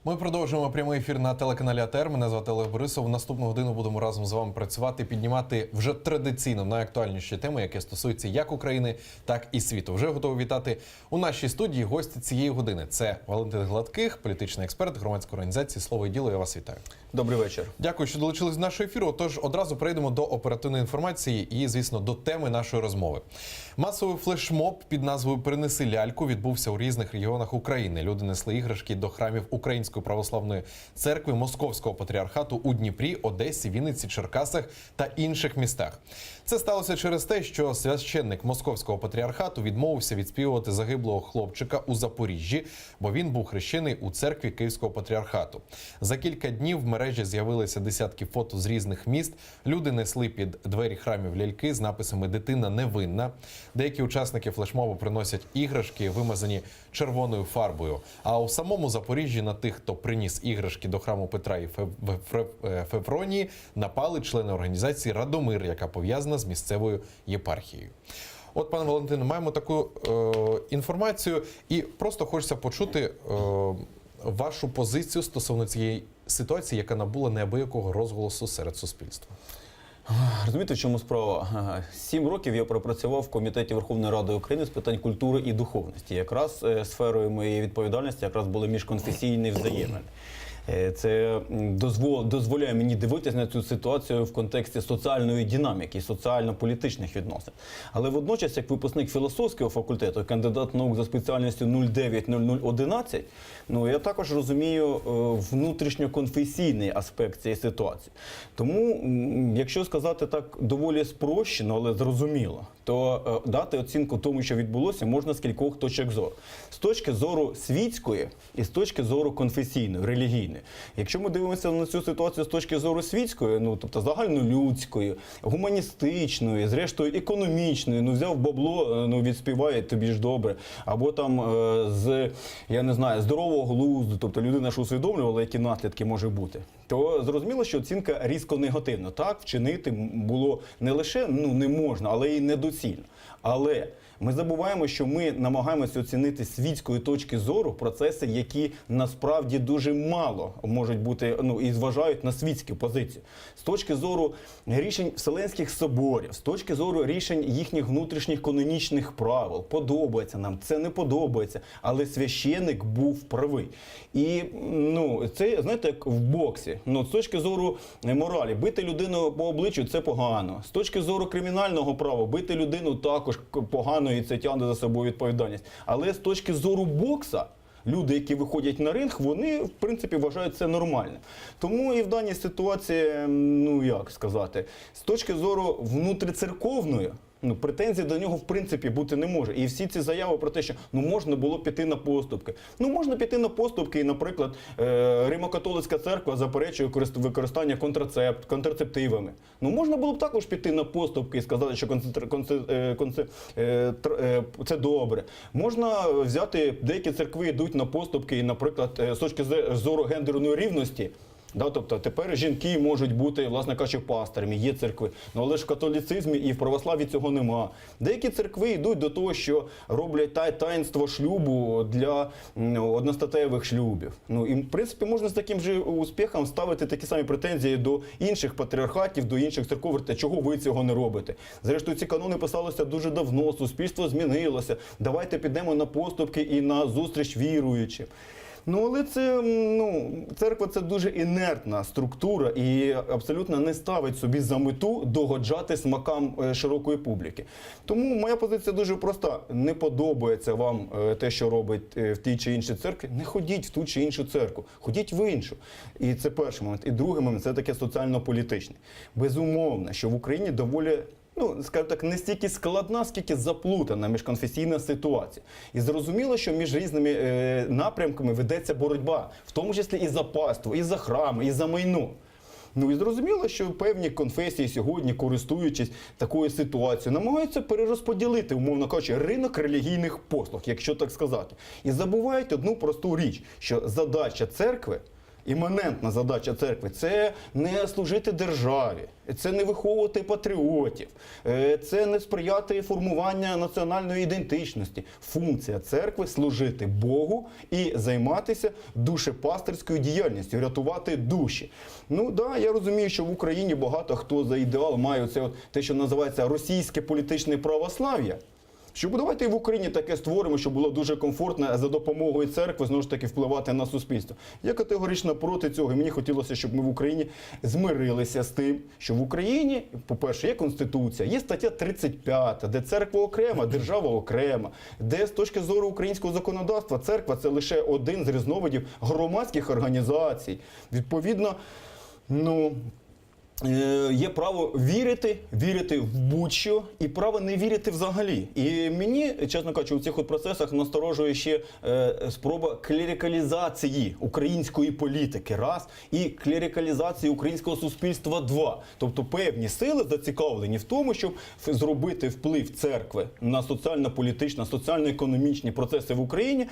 Ми продовжуємо прямий ефір на телеканалі АТR. Мене звати Олег Борисов. В наступну годину будемо разом з вами працювати, піднімати вже традиційно найактуальніші теми, які стосуються як України, так і світу. Вже готовий вітати у нашій студії гості цієї години. Це Валентин Гладких, політичний експерт громадської організації «Слово і діло». Я вас вітаю. Добрий вечір. Дякую, що долучились до нашого ефіру. Тож одразу перейдемо до оперативної інформації і, звісно, до теми нашої розмови. Масовий флешмоб під назвою «Принеси ляльку» відбувся у різних регіонах України. Люди несли іграшки до храмів Української православної церкви, Московського патріархату у Дніпрі, Одесі, Вінниці, Черкасах та інших містах. Це сталося через те, що священник Московського патріархату відмовився відспівувати загиблого хлопчика у Запоріжжі, бо він був хрещений у церкві Київського патріархату. За кілька днів в мережі з'явилися десятки фото з різних міст. Люди несли під двері храмів ляльки з написами «Дитина невинна». Деякі учасники флешмобу приносять іграшки, вимазані червоною фарбою. А у самому Запоріжжі на тих, хто приніс іграшки до храму Петра і Февронії, напали члени організації «Радомир», яка пов'язана з місцевою єпархією. От, пане Валентине, маємо таку інформацію і просто хочеться почути вашу позицію стосовно цієї ситуації, яка набула неабиякого розголосу серед суспільства. Розумієте, в чому справа? 7 років я пропрацював в Комітеті Верховної Ради України з питань культури і духовності. Якраз сферою моєї відповідальності якраз були міжконфесійні взаємини. Це дозволяє мені дивитися на цю ситуацію в контексті соціальної динаміки, соціально-політичних відносин. Але водночас, як випускник філософського факультету, кандидат наук за спеціальністю 090011, я також розумію внутрішньоконфесійний аспект цієї ситуації. Тому, якщо сказати так доволі спрощено, але зрозуміло, то дати оцінку тому, що відбулося, можна з кількох точок зору. З точки зору світської і з точки зору конфесійної, релігійної. Якщо ми дивимося на цю ситуацію з точки зору світської, тобто загальнолюдської, гуманістичної, зрештою економічної, взяв бабло, відспіває тобі ж добре, або там з, я не знаю, здорового глузду, тобто людина ж усвідомлювала, які наслідки може бути, то зрозуміло, що оцінка різко негативна. Так, вчинити було не лише не можна, але і недоцільно. Але ми забуваємо, що ми намагаємося оцінити з світської точки зору процеси, які насправді дуже мало можуть бути, і зважають на світську позицію. З точки зору рішень Вселенських соборів, з точки зору рішень їхніх внутрішніх канонічних правил, подобається нам, це не подобається, але священник був правий. І, це, знаєте, як в боксі. З точки зору моралі, бити людину по обличчю – це погано. З точки зору кримінального права, бити людину також погано, і це тягне за собою відповідальність. Але з точки зору бокса, люди, які виходять на ринг, вони, в принципі, вважають це нормальним. Тому і в даній ситуації, як сказати, з точки зору внутрицерковної, претензій до нього, в принципі, бути не може. І всі ці заяви про те, що можна було піти на поступки. Можна піти на поступки, і, наприклад, Римо-католицька церква заперечує використання контрацептивами. Можна було б також піти на поступки і сказати, що це добре. Можна взяти, деякі церкви йдуть на поступки і, наприклад, з точки зору гендерної рівності, тобто тепер жінки можуть бути, власне кажучи, пастирами, є церкви. Але ж в католіцизмі і в православі цього нема. Деякі церкви йдуть до того, що роблять таїнство шлюбу для одностатевих шлюбів. І, в принципі, можна з таким же успіхом ставити такі самі претензії до інших патріархатів, до інших церков, чого ви цього не робите. Зрештою, ці канони писалися дуже давно, суспільство змінилося, давайте підемо на поступки і на зустріч віруючим. Але це, церква – це дуже інертна структура і абсолютно не ставить собі за мету догоджати смакам широкої публіки. Тому моя позиція дуже проста. Не подобається вам те, що робить в тій чи іншій церкві, не ходіть в ту чи іншу церкву, ходіть в іншу. І це перший момент. І другий момент – це таке соціально-політичне. Безумовно, що в Україні доволі, скажімо так, не стільки складна, скільки заплутана міжконфесійна ситуація. І зрозуміло, що між різними напрямками ведеться боротьба, в тому числі і за паство, і за храми, і за майно. І зрозуміло, що певні конфесії сьогодні, користуючись такою ситуацією, намагаються перерозподілити, умовно кажучи, ринок релігійних послуг, якщо так сказати. І забувають одну просту річ, що задача церкви іманентна задача церкви – це не служити державі, це не виховувати патріотів, це не сприяти формуванню національної ідентичності. Функція церкви – служити Богу і займатися душепастерською діяльністю, рятувати душі. Ну да, я розумію, що в Україні багато хто за ідеал має це те, що називається російське політичне православ'я. Що давайте і в Україні таке створимо, щоб було дуже комфортно за допомогою церкви знову ж таки впливати на суспільство. Я категорично проти цього, і мені хотілося, щоб ми в Україні змирилися з тим, що в Україні, по-перше, є Конституція, є стаття 35, де церква окрема, держава окрема, де з точки зору українського законодавства церква – це лише один з різновидів громадських організацій. Відповідно, є право вірити в будь-що і право не вірити взагалі. І мені, чесно кажучи, у цих процесах насторожує ще спроба клерикалізації української політики, раз, і клерикалізації українського суспільства, два. Тобто певні сили зацікавлені в тому, щоб зробити вплив церкви на соціально-політичні, соціально-економічні процеси в Україні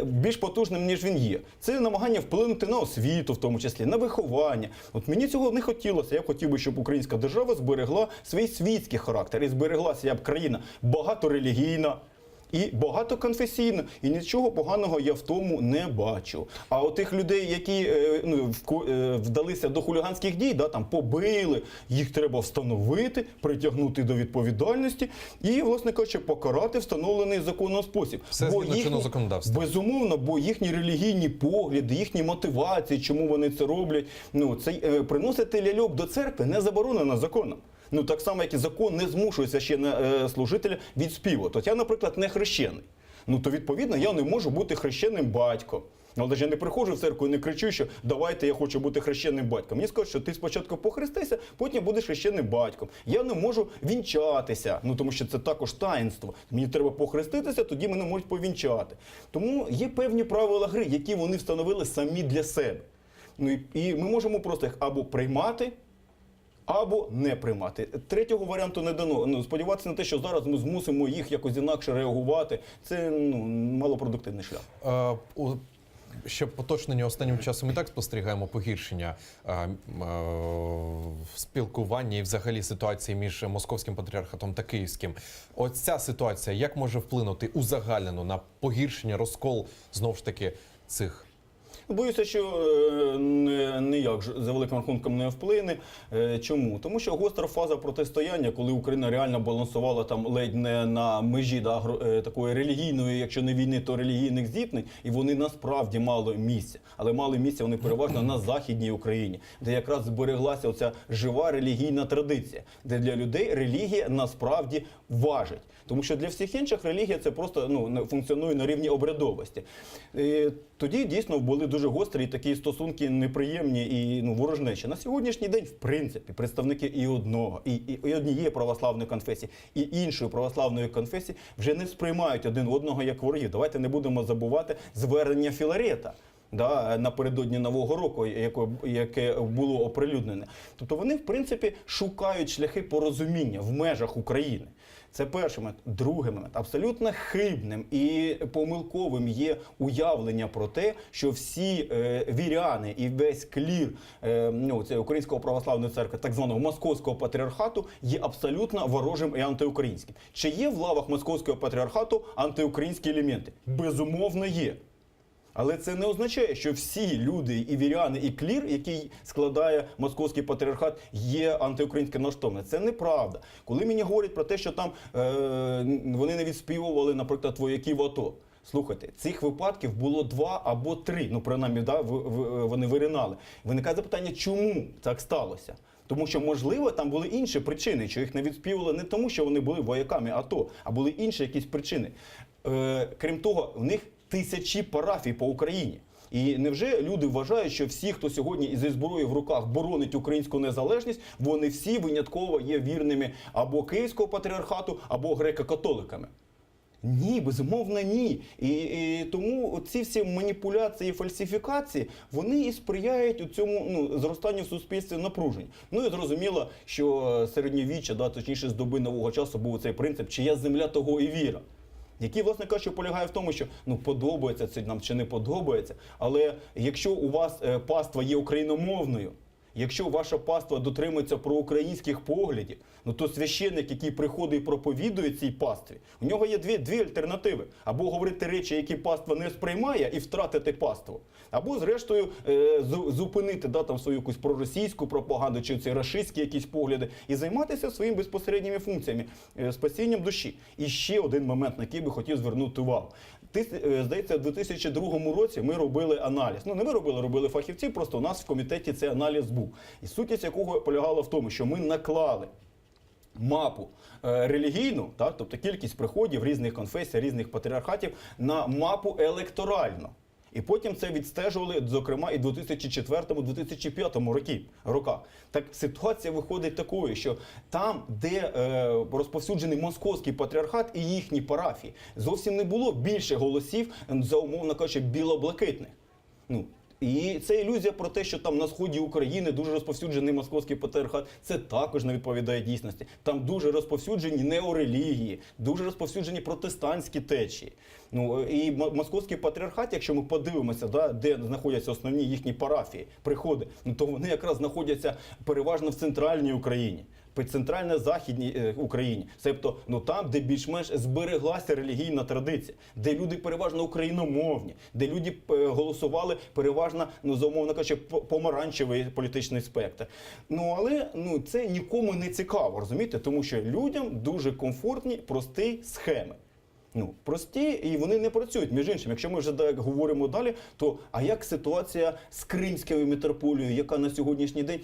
більш потужним, ніж він є. Це намагання вплинути на освіту, в тому числі, на виховання. От мені цього не хотілося. Я хотів би, щоб українська держава зберегла свій світський характер і збереглася як країна багаторелігійна і багатоконфесійна. І нічого поганого я в тому не бачу. А от тих людей, які вдалися до хуліганських дій, там побили, їх треба встановити, притягнути до відповідальності і, власне кажучи, покарати встановлений законом спосіб. Все згідно чинного законодавства. Безумовно, бо їхні релігійні погляди, їхні мотивації, чому вони це роблять, приносити ляльок до церкви не заборонено законом. Так само, як і закон не змушує священнослужителя від співу. Тобто я, наприклад, не хрещений. То, відповідно, я не можу бути хрещеним батьком. Але ж я не приходжу в церкву і не кричу, що давайте я хочу бути хрещеним батьком. Мені скажуть, що ти спочатку похрестися, потім будеш хрещеним батьком. Я не можу вінчатися, тому що це також таїнство. Мені треба похреститися, тоді мене можуть повінчати. Тому є певні правила гри, які вони встановили самі для себе. І ми можемо просто їх або приймати, або не приймати. Третього варіанту не дано. Сподіватися на те, що зараз ми змусимо їх якось інакше реагувати, це малопродуктивний шлях. Ще поточнення останнім часом і так спостерігаємо погіршення спілкування і взагалі ситуації між Московським патріархатом та Київським. Ось ця ситуація як може вплинути узагальнено на погіршення, розкол, знову ж таки, цих? Боюся, що ніяк за великим рахунком не вплине. Чому? Тому що гостра фаза протистояння, коли Україна реально балансувала там ледь не на межі такої релігійної, якщо не війни, то релігійних зіткнень, і вони насправді мали місце. Але мали місце вони переважно на Західній Україні, де якраз збереглася оця жива релігійна традиція, де для людей релігія насправді важить. Тому що для всіх інших релігія це просто функціонує на рівні обрядовості. Тоді дійсно були дуже гострі такі стосунки неприємні і ворожнечі. На сьогоднішній день, в принципі, представники і однієї православної конфесії, і іншої православної конфесії вже не сприймають один одного як ворогів. Давайте не будемо забувати звернення Філарета напередодні Нового року, яке було оприлюднене. Тобто вони, в принципі, шукають шляхи порозуміння в межах України. Це перший момент. Другий момент. Абсолютно хибним і помилковим є уявлення про те, що всі віряни і весь клір Української православної церкви, так званого Московського патріархату, є абсолютно ворожим і антиукраїнським. Чи є в лавах Московського патріархату антиукраїнські елементи? Безумовно є. Але це не означає, що всі люди, і віряни, і клір, який складає Московський патріархат, є антиукраїнським налаштованим. Це неправда. Коли мені говорять про те, що там вони не відспівували, наприклад, вояків АТО. Слухайте, цих випадків було 2 або 3, принаймні, вони виринали. Виникає запитання, чому так сталося? Тому що, можливо, там були інші причини, що їх не відспівували не тому, що вони були вояками АТО, а були інші якісь причини. Крім того, в них тисячі парафій по Україні. І невже люди вважають, що всі, хто сьогодні зі зброєю в руках боронить українську незалежність, вони всі винятково є вірними або Київського патріархату, або греко-католиками? Ні, безумовно, ні. І тому ці всі маніпуляції, фальсифікації, вони і сприяють у цьому зростанню в суспільстві напружень. І зрозуміло, що середньовіччя, точніше з доби нового часу, був цей принцип «чия земля, того і віра». який, власне кажучи, полягає в тому, що подобається це нам чи не подобається, але якщо у вас паства є україномовною, якщо ваша паства дотримується проукраїнських поглядів, то священник, який приходить і проповідує цій пастві, у нього є дві альтернативи. Або говорити речі, які паства не сприймає, і втратити паству. Або, зрештою, зупинити там свою якусь проросійську пропаганду, чи ці рашистські якісь погляди, і займатися своїми безпосередніми функціями, спасінням душі. І ще один момент, на який би хотів звернути увагу. Здається, у 2002 році ми робили аналіз. Не ми робили фахівці, просто у нас в комітеті цей аналіз був. І сутність якого полягала в тому, що ми наклали мапу релігійну, тобто кількість приходів різних конфесій, різних патріархатів, на мапу електоральну. І потім це відстежували, зокрема, і в 2004-2005 роках. Так ситуація виходить такою, що там, де розповсюджений московський патріархат і їхні парафії, зовсім не було більше голосів, за умовно кажучи, білоблакитних. І це ілюзія про те, що там на сході України дуже розповсюджений московський патріархат, це також не відповідає дійсності. Там дуже розповсюджені неорелігії, дуже розповсюджені протестантські течії. І московський патріархат, якщо ми подивимося, де знаходяться основні їхні парафії, приходи, то вони якраз знаходяться переважно в центральній Україні. Центрально-західній Україні, тобто там, де більш-менш збереглася релігійна традиція, де люди переважно україномовні, де люди голосували переважно, за умовно кажучи, помаранчевий політичний спектр. Але це нікому не цікаво, розумієте? Тому що людям дуже комфортні прості схеми. Прості, і вони не працюють. Між іншим, якщо ми вже говоримо далі, то а як ситуація з Кримською митрополією, яка на сьогоднішній день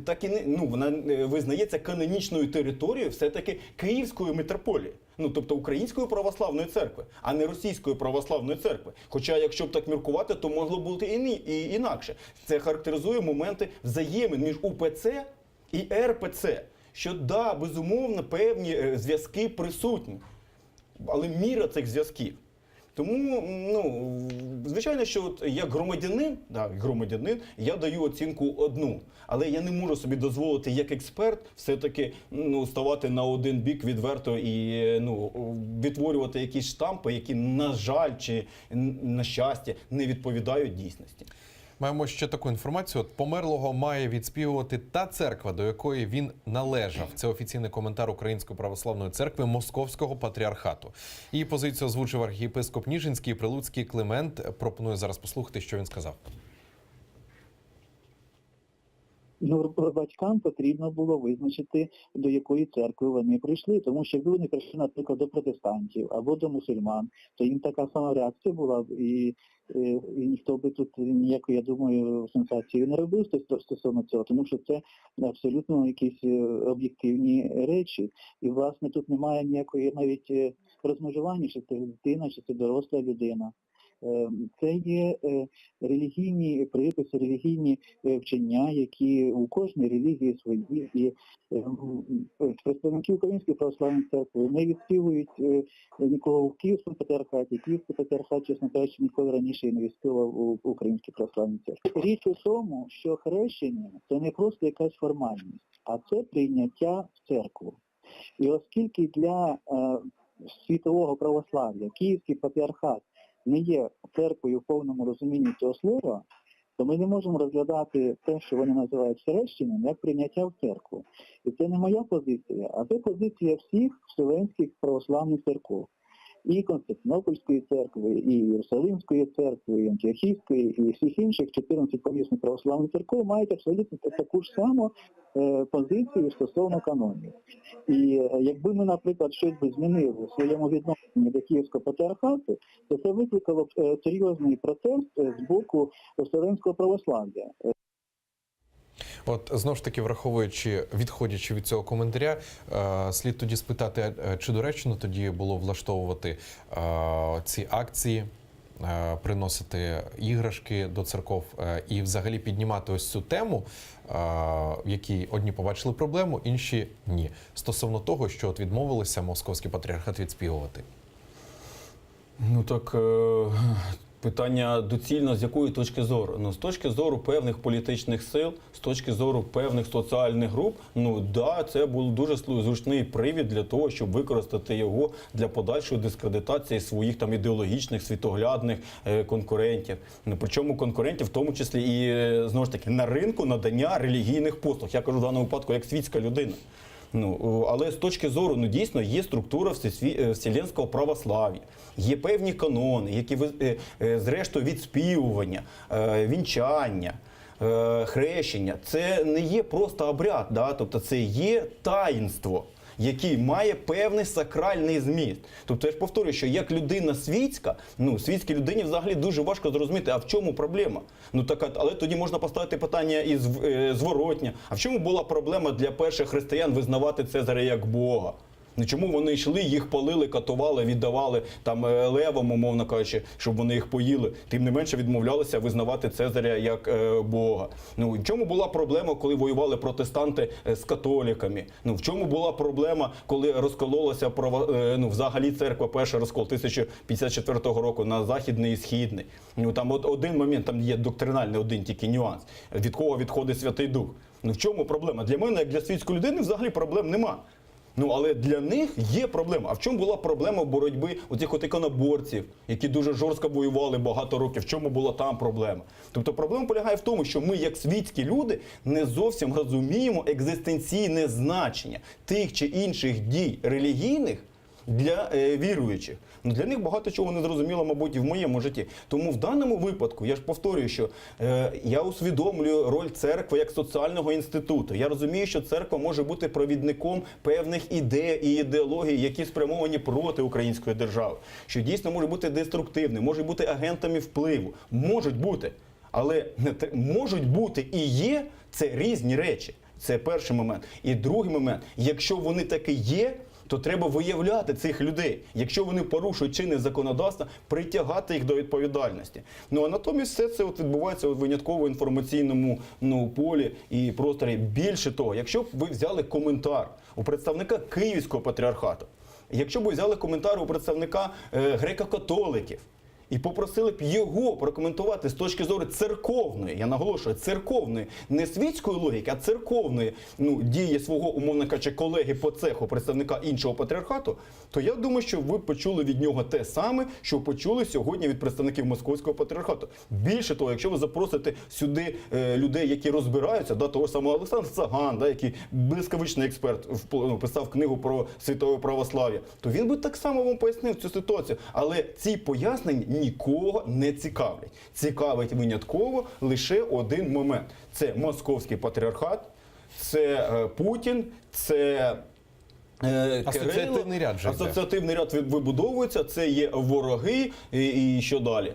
так і вона визнається канонічною територією все-таки Київської митрополії. Тобто Української православної церкви, а не Російської православної церкви. Хоча, якщо б так міркувати, то могло бути і інакше. Це характеризує моменти взаємин між УПЦ і РПЦ, що, безумовно, певні зв'язки присутні. Але міра цих зв'язків. Тому, звичайно, що як громадянин, я даю оцінку 1. Але я не можу собі дозволити як експерт все-таки ставати на один бік відверто і відтворювати якісь штампи, які, на жаль, чи на щастя, не відповідають дійсності. Маємо ще таку інформацію. Померлого має відспівувати та церква, до якої він належав. Це офіційний коментар Української православної церкви Московського патріархату. Її позицію озвучив архієпископ Ніжинський і Прилуцький Климент. Пропоную зараз послухати, що він сказав. Батькам потрібно було визначити, до якої церкви вони прийшли, тому що якби вони прийшли, наприклад, до протестантів або до мусульман, то їм така сама реакція була б, і ніхто би тут ніякої, я думаю, сенсації не робив стосовно цього, тому що це абсолютно якісь об'єктивні речі. І, власне, тут немає ніякої навіть розмежування, чи це дитина, чи це доросла людина. Це є релігійні приписи, релігійні вчення, які у кожній релігії свої. І представники Української православної церкви не відспівують нікого в Київському патріархаті. Київський патріархат, чесно кажучи, ніколи раніше не відспівав у Українській православній церкві. Річ у тому, що хрещення – це не просто якась формальність, а це прийняття в церкву. І оскільки для світового православ'я Київський патріархат не є церквою в повному розумінні цього слова, то ми не можемо розглядати те, що вони називають хрещенням, як прийняття в церкву. І це не моя позиція, а це позиція всіх вселенських православних церков. І Константинопольської церкви, і Єрусалимської церкви, і Антіохійської, і всіх інших 14 помісних православних церков мають абсолютно таку ж саму позицію стосовно канонів. І якби ми, наприклад, щось би змінили у своєму відношенні до Київського патріархату, то це викликало б серйозний протест з боку Вселенського православ'я. От, знову ж таки, відходячи від цього коментаря, слід тоді спитати, чи доречно тоді було влаштовувати ці акції, приносити іграшки до церков і взагалі піднімати ось цю тему, в якій одні побачили проблему, інші – ні. Стосовно того, що от відмовилися Московський патріархат відспівувати. Питання доцільно з якої точки зору? Ну, з точки зору певних політичних сил, з точки зору певних соціальних груп, це був дуже зручний привід для того, щоб використати його для подальшої дискредитації своїх там ідеологічних, світоглядних конкурентів. Причому конкурентів, в тому числі і, знову ж таки, на ринку надання релігійних послуг. Я кажу в даному випадку як світська людина. Але з точки зору, дійсно, є структура вселенського православ'я, є певні канони, які, зрештою, відспівування, вінчання, хрещення. Це не є просто обряд, тобто це є таїнство, який має певний сакральний зміст. Тобто я ж повторюю, що як людина світська, світській людині взагалі дуже важко зрозуміти, а в чому проблема? Але тоді можна поставити питання і зворотнє. А в чому була проблема для перших християн визнавати Цезаря як Бога? Чому вони йшли, їх палили, катували, віддавали там левам, умовно кажучи, щоб вони їх поїли. Тим не менше відмовлялися визнавати Цезаря як Бога. В чому була проблема, коли воювали протестанти з католиками? В чому була проблема, коли розкололася взагалі церква, перший розкол 1054 року на західний і східний? Там один момент, там є доктринальний один тільки нюанс. Від кого відходить Святий Дух? В чому проблема? Для мене, як для світської людини, взагалі проблем нема. Але для них є проблема. А в чому була проблема в боротьбі оцих іконоборців, які дуже жорстко воювали багато років? В чому була там проблема? Тобто проблема полягає в тому, що ми, як світські люди, не зовсім розуміємо екзистенційне значення тих чи інших дій релігійних для віруючих. Для них багато чого не зрозуміло, мабуть, і в моєму житті. Тому в даному випадку, я ж повторюю, що я усвідомлюю роль церкви як соціального інституту. Я розумію, що церква може бути провідником певних ідей і ідеологій, які спрямовані проти української держави. Що дійсно може бути деструктивним, може бути агентами впливу. Можуть бути. Але можуть бути і є – це різні речі. Це перший момент. І другий момент. Якщо вони таки є, то треба виявляти цих людей. Якщо вони порушують чинне законодавство, притягати їх до відповідальності. А натомість все це відбувається у винятково інформаційному полі і просторі. Більше того, якщо б ви взяли коментар у представника Київського патріархату, якщо б ви взяли коментар у представника греко-католиків, і попросили б його прокоментувати з точки зору церковної, я наголошую, церковної, не світської логіки, а церковної дії свого, умовно кажучи, колеги по цеху, представника іншого патріархату, то я думаю, що ви почули від нього те саме, що почули сьогодні від представників Московського патріархату. Більше того, якщо ви запросите сюди людей, які розбираються, того самого Олександр Цаган, який блискавичний експерт, писав книгу про світове православ'я, то він би так само вам пояснив цю ситуацію. Але ці пояснення нікого не цікавлять. Цікавить винятково лише один момент. Це Московський патріархат, це Путін, це асоціативний ряд же йде. Асоціативний ряд вибудовується, це є вороги і що далі?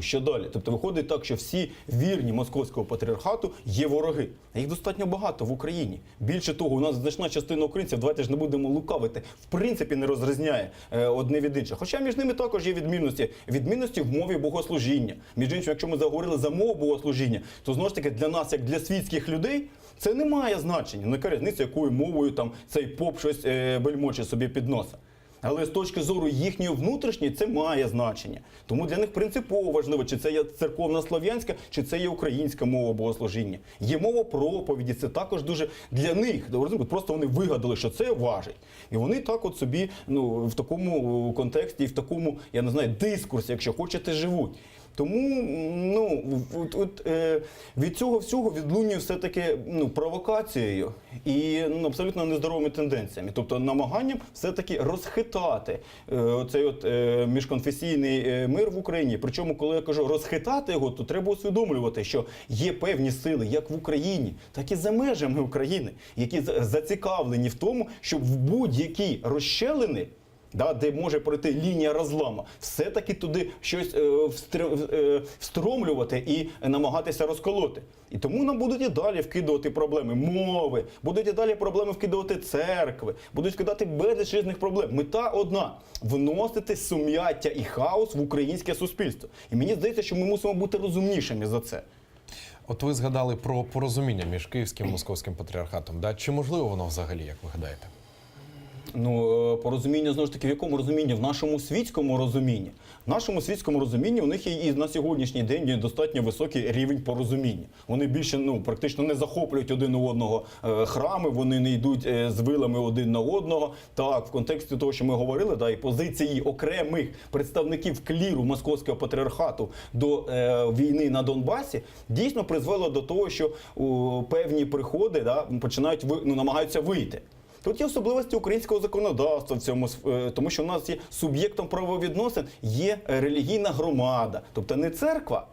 Що далі? Тобто виходить так, що всі вірні Московського патріархату є вороги. А їх достатньо багато в Україні. Більше того, у нас значна частина українців, давайте ж не будемо лукавити, в принципі не розрізняє одне від іншого. Хоча між ними також є відмінності. Відмінності в мові богослужіння. Між іншим, якщо ми заговорили за мову богослужіння, то знову ж таки для нас, як для світських людей, це не має значення. Ну, яка різниця, якою мовою там цей поп щось бельмоче собі під носа. Але з точки зору їхньої внутрішньої це має значення. Тому для них принципово важливо, чи це є церковно-слов'янська, чи це є українська мова богослужіння. Є мова проповіді, це також дуже для них. Просто вони вигадали, що це важить. І вони так от собі в такому контексті, в такому, я не знаю, дискурсі, якщо хочете, живуть. Тому від цього всього відлунює все-таки провокацією і абсолютно нездоровими тенденціями. Тобто намаганням все-таки розхитати цей міжконфесійний мир в Україні. Причому, коли я кажу розхитати його, то треба усвідомлювати, що є певні сили як в Україні, так і за межами України, які зацікавлені в тому, щоб в будь-які розщелини, де може пройти лінія розламу, все-таки туди щось встромлювати і намагатися розколоти. І тому нам будуть і далі вкидувати проблеми мови, будуть і далі проблеми вкидувати церкви, будуть вкидати безліч різних проблем. Мета одна – вносити сум'яття і хаос в українське суспільство. І мені здається, що ми мусимо бути розумнішими за це. От ви згадали про порозуміння між Київським і Московським патріархатом. Чи можливо воно взагалі, як ви гадаєте? Ну, порозуміння, знову ж таки, в якому розумінні? В нашому світському розумінні. В нашому світському розумінні у них є і на сьогоднішній день є достатньо високий рівень порозуміння. Вони більше, практично не захоплюють один у одного храми, вони не йдуть з вилами один на одного. Так, в контексті того, що ми говорили, да, і позиції окремих представників кліру Московського патріархату до війни на Донбасі дійсно призвело до того, що певні приходи починають намагаються вийти. Тут є особливості українського законодавства в цьому, тому що у нас є суб'єктом правовідносин, є релігійна громада, тобто не церква,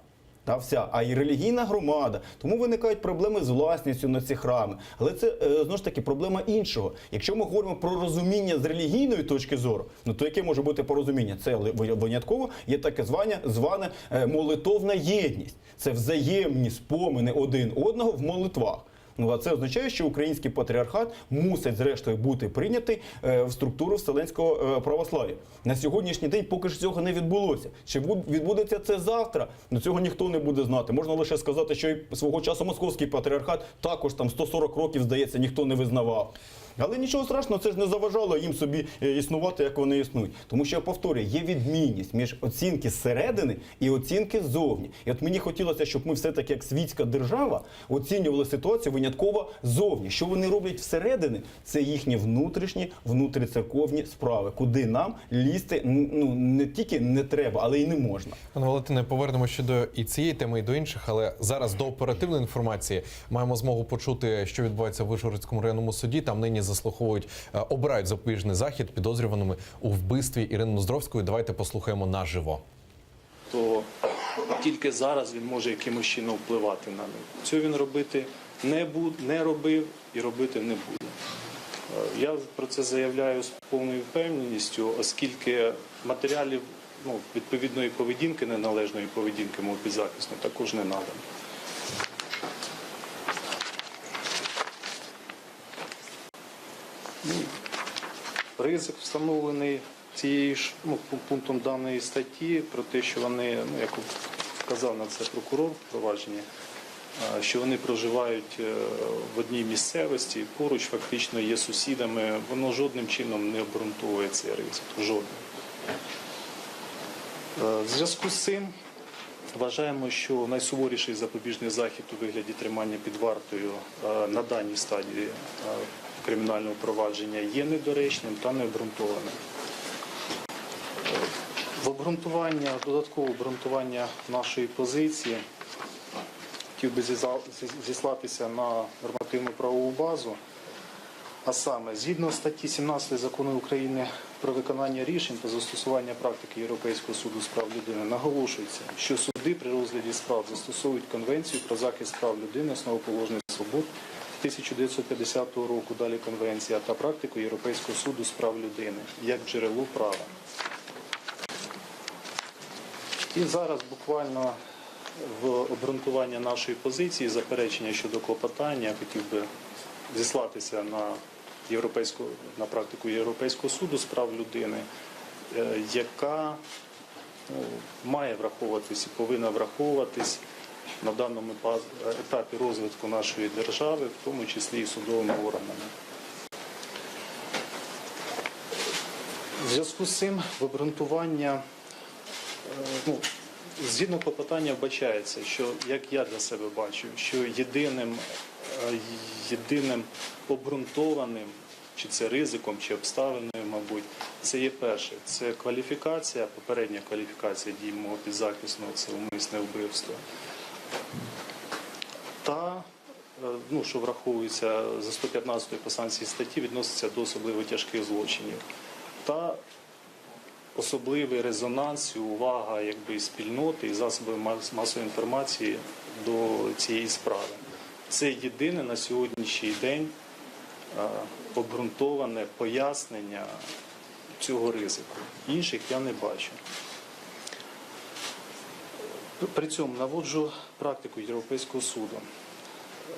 а й релігійна громада. Тому виникають проблеми з власністю на ці храми. Але це, знову ж таки, проблема іншого. Якщо ми говоримо про розуміння з релігійної точки зору, то яке може бути порозуміння? Це винятково є таке зване молитовна єдність. Це взаємні спомини один одного в молитвах. А це означає, що український патріархат мусить, зрештою, бути прийнятий в структуру вселенського православ'я. На сьогоднішній день поки що цього не відбулося. Чи відбудеться це завтра? Цього ніхто не буде знати. Можна лише сказати, що і свого часу московський патріархат також 140 років, здається, ніхто не визнавав. Але нічого страшного, це ж не заважало їм собі існувати, як вони існують. Тому що, я повторюю, є відмінність між оцінки зсередини і оцінки ззовні. І от мені хотілося, щоб ми все-таки, як світська держава, оцінювали ситуацію винятково ззовні. Що вони роблять всередині, це їхні внутрішні, внутріцерковні справи, куди нам лізти не тільки не треба, але й не можна. Пане Валентине, повернемося ще до і цієї теми, і до інших, але зараз до оперативної інформації маємо змогу почути, що відбувається в Вишгородському районному суді. Там нині заслуховують, обирають запобіжний захід підозрюваними у вбивстві Ірини Ноздровської. Давайте послухаємо наживо. То тільки зараз він може якимось чином впливати на них. Цього він робити не робив і робити не буде. Я про це заявляю з повною впевненістю, оскільки матеріалів відповідної поведінки, неналежної поведінки мого підзахисного також не надано. Ризик встановлений цією ж пунктом даної статті про те, що вони, як вказав на це прокурор в провадженні, що вони проживають в одній місцевості, поруч фактично є сусідами, воно жодним чином не обґрунтовує цей ризик. Жодним. В зв'язку з цим вважаємо, що найсуворіший запобіжний захід у вигляді тримання під вартою на даній стадії кримінального провадження є недоречним та необґрунтованим. Додаткове обґрунтування нашої позиції хотів би зіслатися на нормативно-правову базу, а саме, згідно статті 17 Закону України про виконання рішень та застосування практики Європейського суду з прав людини наголошується, що суди при розгляді справ застосовують Конвенцію про захист прав людини, основоположних свобод 1950 року, далі Конвенція, та практику Європейського суду з прав людини як джерело права. І зараз буквально в обґрунтування нашої позиції, заперечення щодо клопотання, хотів би зіслатися на практику Європейського суду з прав людини, яка має враховуватись і повинна враховуватись на даному етапі розвитку нашої держави, в тому числі і судовими органами. В зв'язку з цим в обґрунтування, згідно клопотання вбачається, що, як я для себе бачу, що єдиним обґрунтованим, чи це ризиком, чи обставиною, мабуть, це є перше. Це кваліфікація, попередня кваліфікація дій мого підзахисного, це умисне вбивство. Та, що враховується за 115 по санкції статті, відноситься до особливо тяжких злочинів. Та особливий резонанс і увага спільноти і засобів масової інформації до цієї справи. Це єдине на сьогоднішній день обґрунтоване пояснення цього ризику. Інших я не бачу. При цьому наводжу практику Європейського суду.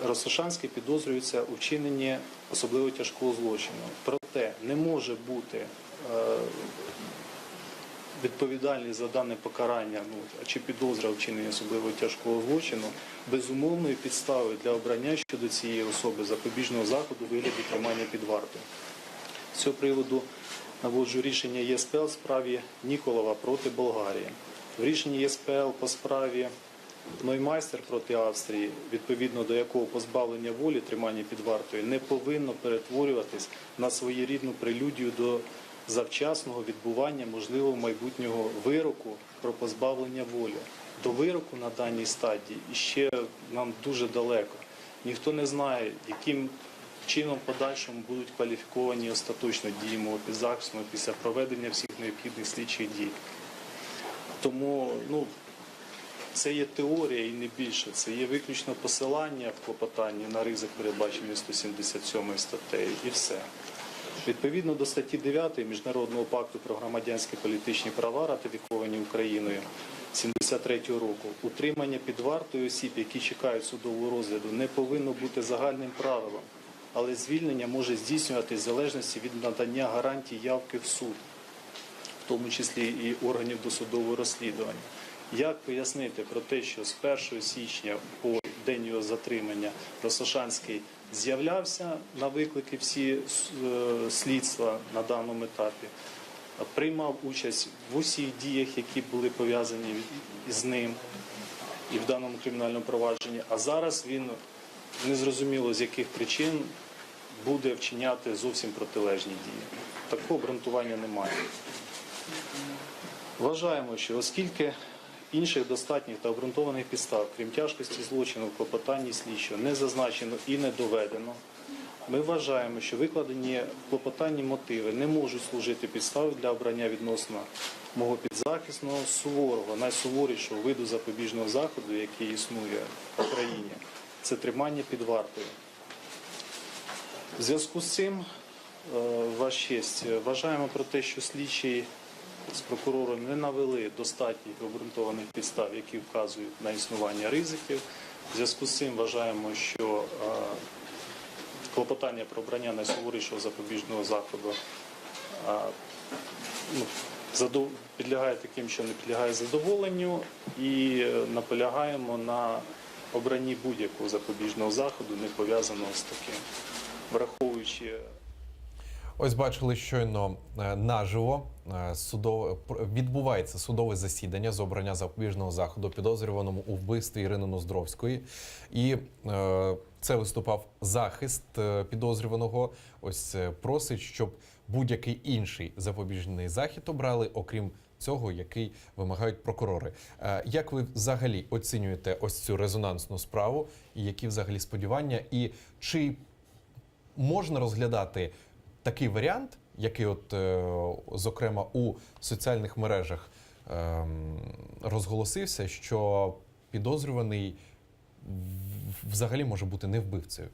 Росошанський підозрюється у вчиненні особливо тяжкого злочину. Проте не може бути відповідальність за дане покарання, чи підозра у вчиненні особливо тяжкого злочину, безумовною підставою для обрання щодо цієї особи запобіжного заходу у вигляді тримання під вартою. З цього приводу наводжу рішення ЄСПЛ в справі Ніколова проти Болгарії. В рішенні ЄСПЛ по справі Ноймайстер проти Австрії, відповідно до якого позбавлення волі, тримання під вартою, не повинно перетворюватись на своєрідну прелюдію до завчасного відбування можливого майбутнього вироку про позбавлення волі. До вироку на даній стадії іще нам дуже далеко. Ніхто не знає, яким чином в подальшому будуть кваліфіковані остаточно дії мого підзахисного після проведення всіх необхідних слідчих дій. Тому це є теорія і не більше. Це є виключно посилання в клопотанні на ризик, передбачений 177 статтею, і все. Відповідно до статті 9 Міжнародного пакту про громадянські політичні права, ратифіковані Україною 1973 року, утримання під вартою осіб, які чекають судового розгляду, не повинно бути загальним правилом, але звільнення може здійснюватись в залежності від надання гарантій явки в суд, в тому числі і органів досудового розслідування. Як пояснити про те, що з 1 січня по день його затримання Росошанський з'являвся на виклики всі слідства на даному етапі, приймав участь в усіх діях, які були пов'язані з ним і в даному кримінальному провадженні, а зараз він незрозуміло з яких причин буде вчиняти зовсім протилежні дії. Такого обґрунтування немає. Вважаємо, що оскільки інших достатніх та обґрунтованих підстав, крім тяжкості злочину в клопотанні слідчого, не зазначено і не доведено, ми вважаємо, що викладені в клопотанні мотиви не можуть служити підставою для обрання відносно мого підзахисного суворого, найсуворішого виду запобіжного заходу, який існує в Україні. Це тримання під вартою. В зв'язку з цим, Ваша честь, вважаємо про те, що слідчий з прокурором не навели достатніх обґрунтованих підстав, які вказують на існування ризиків. В зв'язку з цим вважаємо, що клопотання про обрання найсуворішого запобіжного заходу підлягає таким, що не підлягає задоволенню, і наполягаємо на обранні будь-якого запобіжного заходу, не пов'язаного з таким, враховуючи. Ось бачили щойно наживо відбувається судове засідання з обрання запобіжного заходу підозрюваному у вбивстві Ірини Ноздровської. І це виступав захист підозрюваного. Ось просить, щоб будь-який інший запобіжний захід обрали, окрім цього, який вимагають прокурори. Як ви взагалі оцінюєте ось цю резонансну справу? І які взагалі сподівання? І чи можна розглядати такий варіант, який зокрема у соціальних мережах розголосився, що підозрюваний взагалі може бути не вбивцею,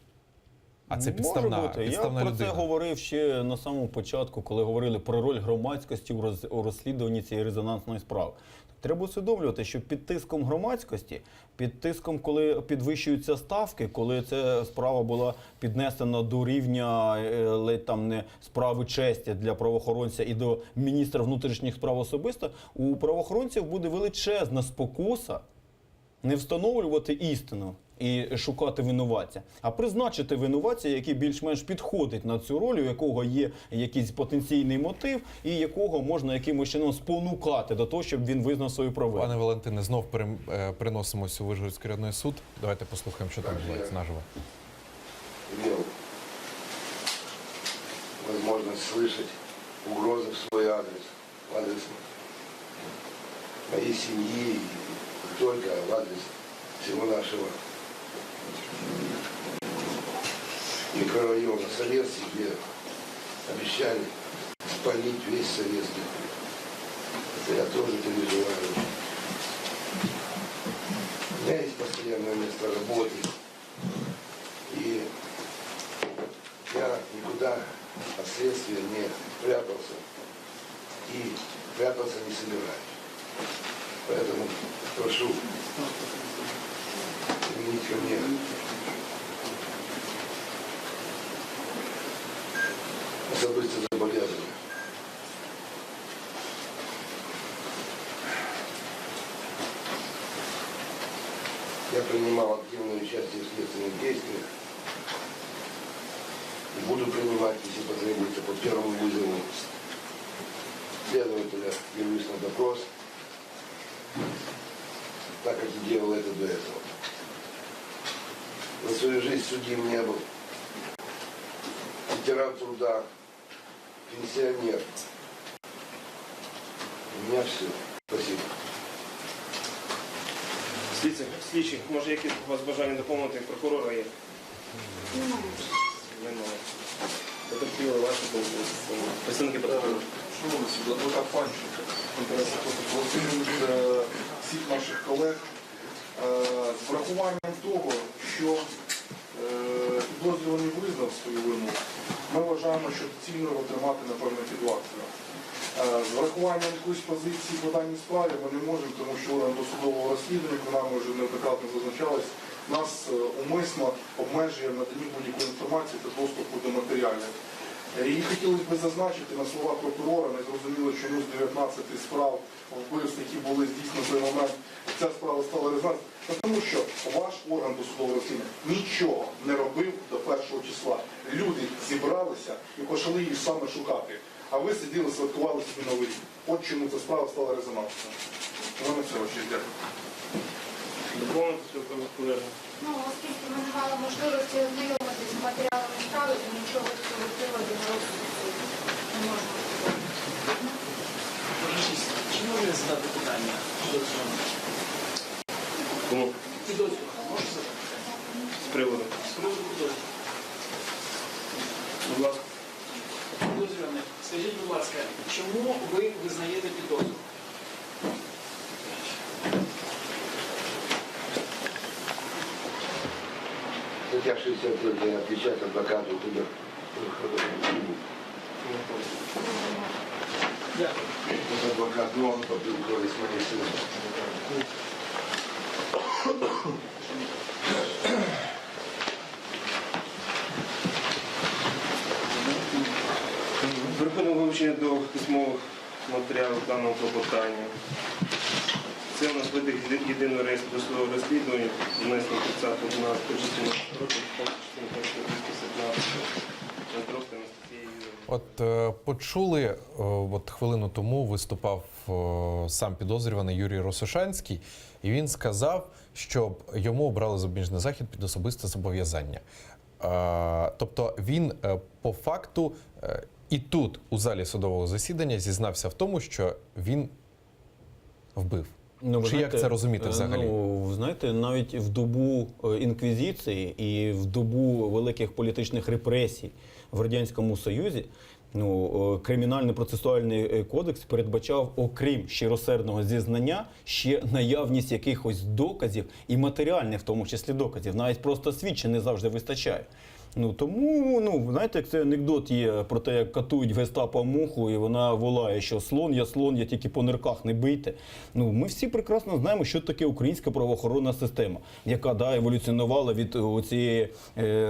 а це підставна людина. Я про це говорив ще на самому початку, коли говорили про роль громадськості у розслідуванні цієї резонансної справи. Треба усвідомлювати, що під тиском громадськості, під тиском, коли підвищуються ставки, коли ця справа була піднесена до рівня ледь там не справи честі для правоохоронця і до міністра внутрішніх справ особисто, у правоохоронців буде величезна спокуса не встановлювати істину і шукати винуватця, а призначити винуватця, який більш-менш підходить на цю роль, у якого є якийсь потенційний мотив і якого можна якимось чином спонукати до того, щоб він визнав свою провину. Пане Валентине, знов переносимося у Вишгородський районний суд. Давайте послухаємо, що там відбувається наживо. Имел возможность слышать угрозы в свой адрес, в адрес моей семьи, и не только в адрес всего нашего микрорайона Советский, где обещали спалить весь Советский. Это я тоже переживаю. У меня есть постоянное место работы, и я никуда от следствия не прятался и прятаться не собираюсь. Поэтому прошу применить ко мне особистые зобов'язання. Я принимал активное участие в следственных действиях. Буду принимать, если потребуется, по первому вызову следователя, явлюсь на допрос, так как и делал это до этого. За свою жизнь судим не был. Ветеран труда, пенсионер. У меня все. Спасибо. Слідчий, може якісь у вас бажання доповнити прокурора є? Немає. Потерпіли ваші представники потерпіли. Шановний суд, адвокат Панченко, інтереси Володимир, всіх наших колег, з врахуванням того, що підозрюваний визнав свою вину, ми вважаємо, що доцільно його тримати, напевно, під вартою. З врахуванням якоїсь позиції по даній справі ми не можемо, тому що орган досудового розслідування, як нам вже неоднократно зазначалось, нас умисно обмежує в наданні будь-якої інформації та доступу до матеріалів. І хотілося б зазначити на словах прокурора, не зрозуміло, чому з 19 справ вбивств, які були здійснені в той момент, ця справа стала резонансною. Тому що ваш орган досудового розслідування нічого не робив до 1 числа. Люди зібралися і почали її саме шукати. А ви сиділи, святкували собі новий рік. От чому ця справа стала резонансною. У мене все, очі, дякую. Доповнити свою колегу. Ну, оскільки ми не мали можливості ознайомитися з матеріалами справи, то нічого з цього приводу на розсуд не можна сказати. Чи можна задати питання щодо цього? Кому? Підозрюваного можна задати? З приводу. З приводу підозрюваного. Будь ласка. Підозрюваний, скажіть, будь ласка, чому ви визнаєте підозру? Статья 63 отвечает адвокату туда. Дякую. Вот адвокат, но он попил крови с моей сыном. Переходимо вивчення до письмових матеріалів даного клопотання. Це у нас витяг з єдиного реєстру досудового розслідування, внесено 30.11 частини року, частини 215, Дмитровська Анастасія Юріївна. От почули, от хвилину тому виступав сам підозрюваний Юрій Росошанський, і він сказав, щоб йому обрали запобіжний захід під особисте зобов'язання. Тобто він по факту і тут, у залі судового засідання, зізнався в тому, що він вбив. Ну, ви Чи як це розуміти взагалі? Ну, знаєте, навіть в добу інквізиції і в добу великих політичних репресій в Радянському Союзі Кримінально-процесуальний кодекс передбачав, окрім щиросердного зізнання, ще наявність якихось доказів і матеріальних, в тому числі доказів. Навіть просто свідчень не завжди вистачає. Тому, знаєте, як цей анекдот є про те, як катують в гестапо муху, і вона волає, що слон, я тільки по нирках не бийте. Ми всі прекрасно знаємо, що таке українська правоохоронна система, яка еволюціонувала від цієї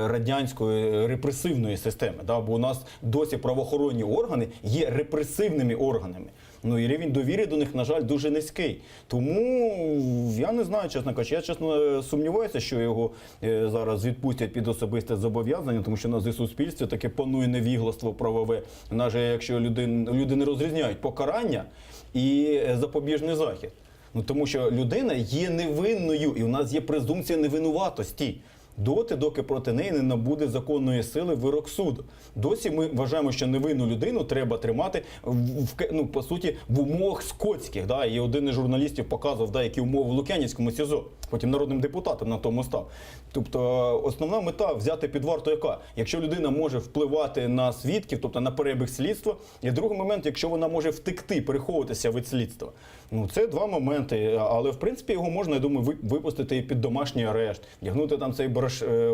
радянської репресивної системи. Бо у нас досі правоохоронні органи є репресивними органами. І рівень довіри до них, на жаль, дуже низький. Тому я не знаю, чесно кажучи, я чесно сумніваюся, що його зараз відпустять під особисте зобов'язання, тому що у нас і в суспільстві таке панує невігластво правове. Навіть якщо люди не розрізняють покарання і запобіжний захід. Тому що людина є невинною, і у нас є презумпція невинуватості. Доки проти неї не набуде законної сили вирок суду. Досі ми вважаємо, що невинну людину треба тримати по суті в умовах скотських. І один із журналістів показував, які умови в Лук'янівському СІЗО. Потім народним депутатом на тому став. Тобто основна мета взяти під варту яка? Якщо людина може впливати на свідків, тобто на перебіг слідства, і другий момент, якщо вона може втекти, переховуватися від слідства. Це два моменти, але в принципі його можна, я думаю, випустити і під домашній арешт, вдягнути там цей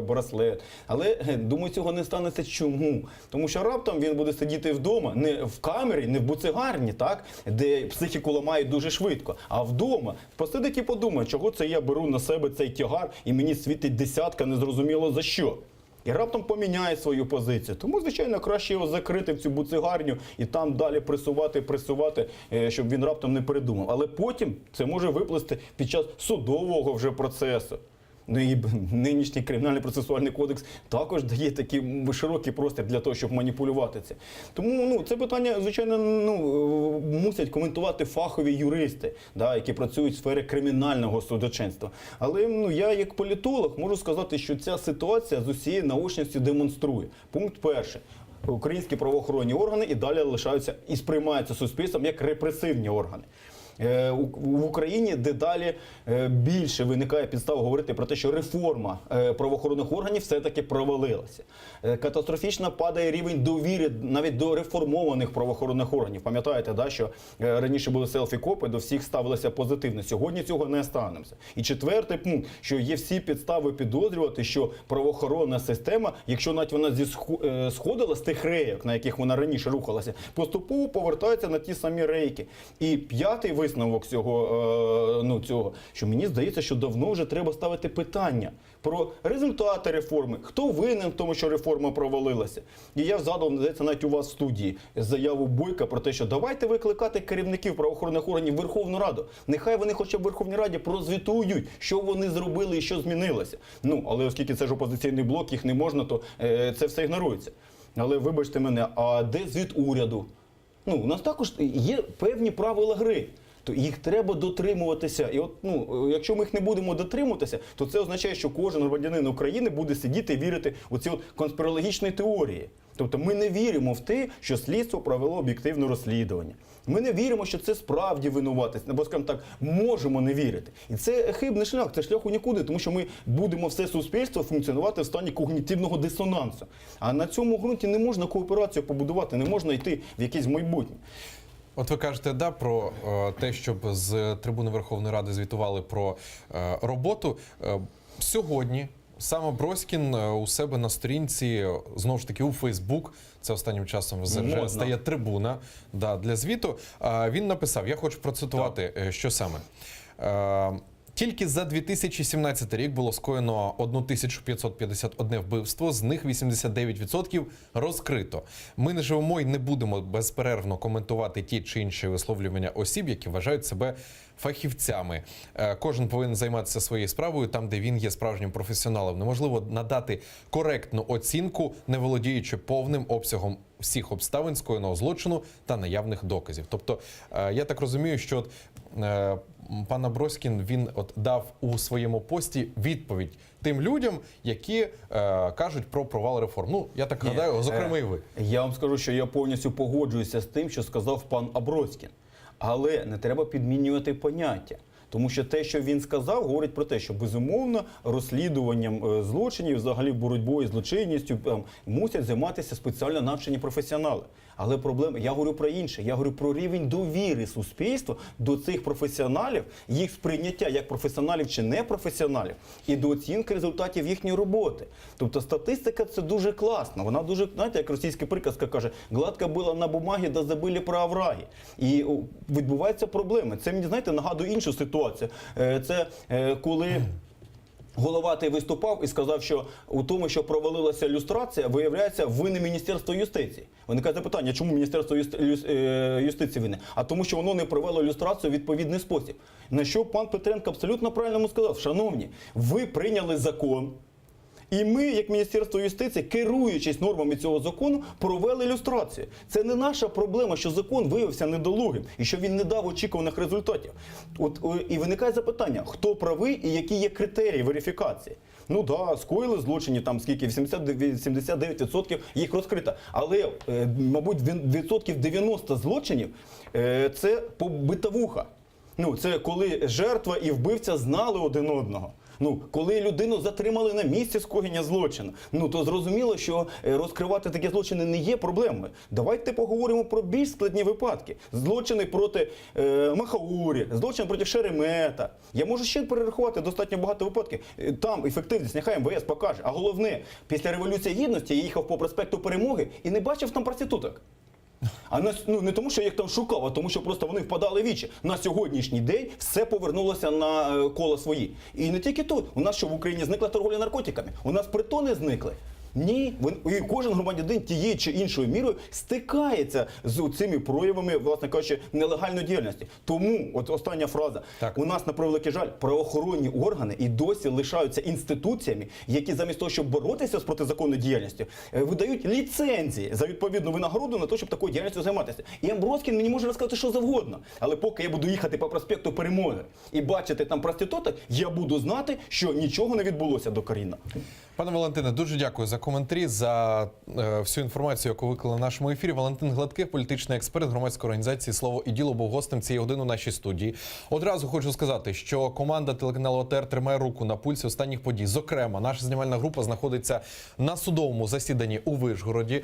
браслет. Але, думаю, цього не станеться. Чому? Тому що раптом він буде сидіти вдома, не в камері, не в буцегарні, де психіку ламають дуже швидко, а вдома. Посидить і подумає, чого це я беру на себе цей тягар і мені світить десятка, незрозуміло за що. І раптом поміняє свою позицію. Тому, звичайно, краще його закрити в цю буцегарню і там далі пресувати, щоб він раптом не передумав. Але потім це може виплисти під час судового вже процесу. Ну і нинішній кримінальний процесуальний кодекс також дає такий широкий простір для того, щоб маніпулювати це. Тому це питання, звичайно, мусять коментувати фахові юристи, які працюють в сфері кримінального судочинства. Але я як політолог можу сказати, що ця ситуація з усією наочністю демонструє. Пункт перший. Українські правоохоронні органи і далі лишаються і сприймаються суспільством як репресивні органи. В Україні дедалі більше виникає підстав говорити про те, що реформа правоохоронних органів все-таки провалилася. Катастрофічно падає рівень довіри навіть до реформованих правоохоронних органів. Пам'ятаєте, що раніше були селфі-копи, до всіх ставилися позитивно. Сьогодні цього не станеться. І четвертий пункт, що є всі підстави підозрювати, що правоохоронна система, якщо навіть вона сходила з тих рейок, на яких вона раніше рухалася, поступово повертається на ті самі рейки. І п'ятий висновок цього, що мені здається, що давно вже треба ставити питання про результати реформи, хто винен в тому, що реформа провалилася. І я задав, здається, навіть у вас в студії заяву Бойка про те, що давайте викликати керівників правоохоронних органів в Верховну Раду. Нехай вони хоча б в Верховній Раді прозвітують, що вони зробили і що змінилося. Але оскільки це ж опозиційний блок, їх не можна, то це все ігнорується. Але вибачте мене, а де звіт уряду? У нас також є певні правила гри. То їх треба дотримуватися. І якщо ми їх не будемо дотримуватися, то це означає, що кожен громадянин України буде сидіти і вірити у ці конспірологічні теорії. Тобто ми не віримо в те, що слідство провело об'єктивне розслідування. Ми не віримо, що це справді винуватець, або, скажімо так, можемо не вірити. І це хибний шлях, це шлях у нікуди, тому що ми будемо все суспільство функціонувати в стані когнітивного дисонансу. А на цьому ґрунті не можна кооперацію побудувати, не можна йти в якесь майбутнє. От ви кажете, про те, щоб з трибуни Верховної Ради звітували про роботу. Сьогодні сам Аброськін у себе на сторінці, знову ж таки, у Фейсбук, це останнім часом вже стає трибуна для звіту, він написав, я хочу процитувати, що саме. Тільки за 2017 рік було скоєно 1551 вбивство, з них 89% розкрито. Ми не живемо і не будемо безперервно коментувати ті чи інші висловлювання осіб, які вважають себе фахівцями. Кожен повинен займатися своєю справою там, де він є справжнім професіоналом. Неможливо надати коректну оцінку, не володіючи повним обсягом всіх обставин скоєного злочину та наявних доказів. Тобто, я так розумію, що пан Аброськін, він дав у своєму пості відповідь тим людям, які кажуть про провал реформ. Я так гадаю, зокрема і ви. Я вам скажу, що я повністю погоджуюся з тим, що сказав пан Аброськін. Але не треба підмінювати поняття. Тому що те, що він сказав, говорить про те, що, безумовно, розслідуванням злочинів, взагалі боротьбою з злочинністю мусять займатися спеціально навчені професіонали. Але проблема, я говорю про інше, я говорю про рівень довіри суспільства до цих професіоналів, їх сприйняття як професіоналів чи непрофесіоналів, і до оцінки результатів їхньої роботи. Тобто статистика – це дуже класно, вона дуже, знаєте, як російська приказка каже, гладко було на бумагі, да забили про овраги. І відбуваються проблеми. Це мені, знаєте, нагадує іншу ситуацію. Це коли Головатий виступав і сказав, що у тому, що провалилася люстрація, виявляється, винне Міністерство юстиції. Виникає запитання, чому Міністерство юстиції винне? А тому, що воно не провело люстрацію у відповідний спосіб. На що пан Петренко абсолютно правильно сказав: шановні, ви прийняли закон, і ми, як Міністерство юстиції, керуючись нормами цього закону, провели люстрацію. Це не наша проблема, що закон виявився недолугим і що він не дав очікуваних результатів. І виникає запитання, хто правий і які є критерії верифікації. Скоїли злочині, там скільки, 79% їх розкрито. Але, мабуть, відсотків 90 злочинів – це битавуха. Це коли жертва і вбивця знали один одного. Коли людину затримали на місці скоєння злочину, то зрозуміло, що розкривати такі злочини не є проблемою. Давайте поговоримо про більш складні випадки. Злочини проти Махаурі, злочини проти Шеремета. Я можу ще перерахувати достатньо багато випадків. Там ефективність, нехай МВС покаже. А головне, після Революції Гідності я їхав по проспекту Перемоги і не бачив там проституток. Не тому, що я їх там шукав, а тому, що просто вони впадали в вічі. На сьогоднішній день все повернулося на коло свої. І не тільки тут. У нас що, в Україні зникла торговля наркотиками? У нас притони зникли. Ні, і кожен громадянин тією чи іншою мірою стикається з цими проявами, власне кажучи, нелегальної діяльності. Тому, от остання фраза, Так. у нас, на превеликий жаль, правоохоронні органи і досі лишаються інституціями, які замість того, щоб боротися з протизаконною діяльністю, видають ліцензії за відповідну винагороду на те, щоб такою діяльністю займатися. І Амброскін мені може розказати що завгодно, але поки я буду їхати по проспекту Перемоги і бачити там проституток, я буду знати, що нічого не відбулося докорінно. Пане Валентине, дуже дякую за коментарі, за всю інформацію, яку виклали в нашому ефірі. Валентин Гладких, політичний експерт громадської організації «Слово і діло», був гостем цієї години у нашій студії. Одразу хочу сказати, що команда телеканалу АТR тримає руку на пульсі останніх подій. Зокрема, наша знімальна група знаходиться на судовому засіданні у Вишгороді,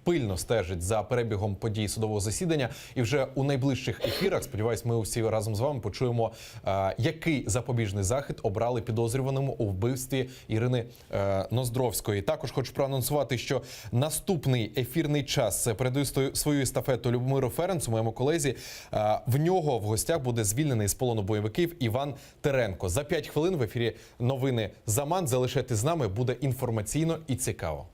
пильно стежить за перебігом подій судового засідання. І вже у найближчих ефірах, сподіваюсь, ми усі разом з вами почуємо, який запобіжний захід обрали підозрюваному у вбивстві Ірини Ноздровської. Також хочу проанонсувати, що наступний ефірний час передаю свою естафету Любомиру Ференцу, моєму колезі. В нього в гостях буде звільнений з полону бойовиків Іван Теренко. За 5 хвилин в ефірі новини «Заман». Залишайтесь з нами, буде інформаційно і цікаво.